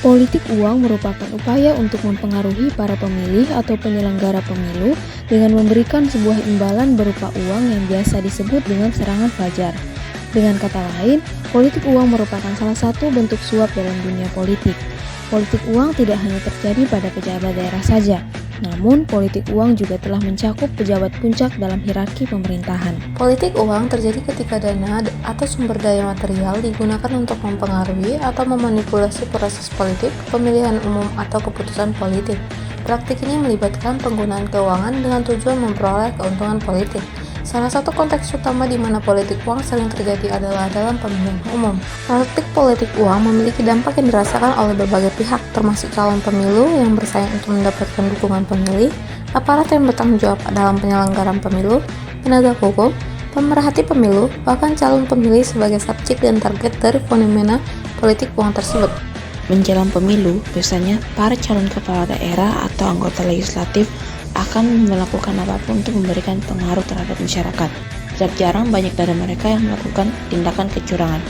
Politik uang merupakan upaya untuk mempengaruhi para pemilih atau penyelenggara pemilu dengan memberikan sebuah imbalan berupa uang yang biasa disebut dengan serangan fajar. Dengan kata lain, politik uang merupakan salah satu bentuk suap dalam dunia politik. Politik uang tidak hanya terjadi pada pejabat daerah saja, namun politik uang juga telah mencakup pejabat puncak dalam hierarki pemerintahan. Politik uang terjadi ketika dana atau sumber daya material digunakan untuk mempengaruhi atau memanipulasi proses politik, pemilihan umum, atau keputusan politik. Praktik ini melibatkan penggunaan keuangan dengan tujuan memperoleh keuntungan politik. Salah satu konteks utama di mana politik uang sering terjadi adalah dalam pemilihan umum. Praktik politik uang memiliki dampak yang dirasakan oleh berbagai pihak, termasuk calon pemilu yang bersaing untuk mendapatkan dukungan pemilih, aparat yang bertanggung jawab dalam penyelenggaraan pemilu, penegak hukum, pemerhati pemilu, bahkan calon pemilih sebagai subjek dan target dari fenomena politik uang tersebut. Menjelang pemilu, biasanya para calon kepala daerah atau anggota legislatif akan melakukan apapun untuk memberikan pengaruh terhadap masyarakat. Tidak jarang banyak dari mereka yang melakukan tindakan kecurangan.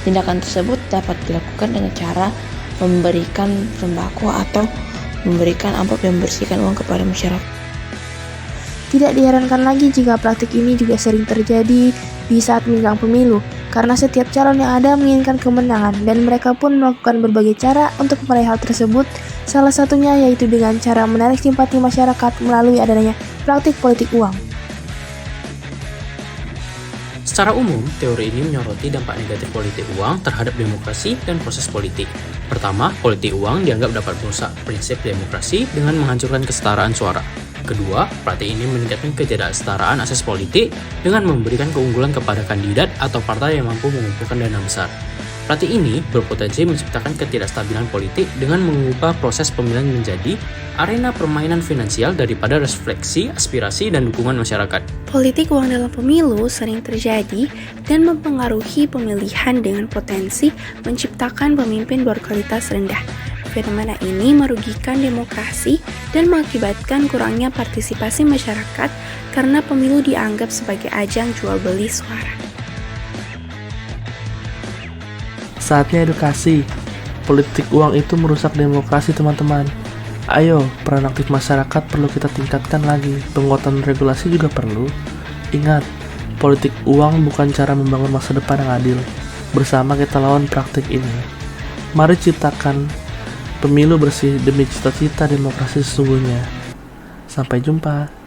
Tindakan tersebut dapat dilakukan dengan cara memberikan sembako atau memberikan amplop yang membersihkan uang kepada masyarakat. Tidak diherankan lagi jika praktik ini juga sering terjadi di saat menjelang pemilu, karena setiap calon yang ada menginginkan kemenangan dan mereka pun melakukan berbagai cara untuk meraih hal tersebut, salah satunya yaitu dengan cara menarik simpati masyarakat melalui adanya praktik politik uang. Secara umum, teori ini menyoroti dampak negatif politik uang terhadap demokrasi dan proses politik. Pertama, politik uang dianggap dapat merusak prinsip demokrasi dengan menghancurkan kesetaraan suara. Kedua, praktik ini meningkatkan ketidaksetaraan akses politik dengan memberikan keunggulan kepada kandidat atau partai yang mampu mengumpulkan dana besar. Praktik ini berpotensi menciptakan ketidakstabilan politik dengan mengubah proses pemilihan menjadi arena permainan finansial daripada refleksi, aspirasi, dan dukungan masyarakat. Politik uang dalam pemilu sering terjadi dan mempengaruhi pemilihan dengan potensi menciptakan pemimpin berkualitas rendah. Fenomena ini merugikan demokrasi dan mengakibatkan kurangnya partisipasi masyarakat karena pemilu dianggap sebagai ajang jual beli suara. Saatnya edukasi. Politik uang itu merusak demokrasi, teman-teman. Ayo, peran aktif masyarakat perlu kita tingkatkan lagi. Penguatan regulasi juga perlu. Ingat, politik uang bukan cara membangun masa depan yang adil. Bersama kita lawan praktik ini. Mari ciptakan pemilu bersih demi cita-cita demokrasi sesungguhnya. Sampai jumpa.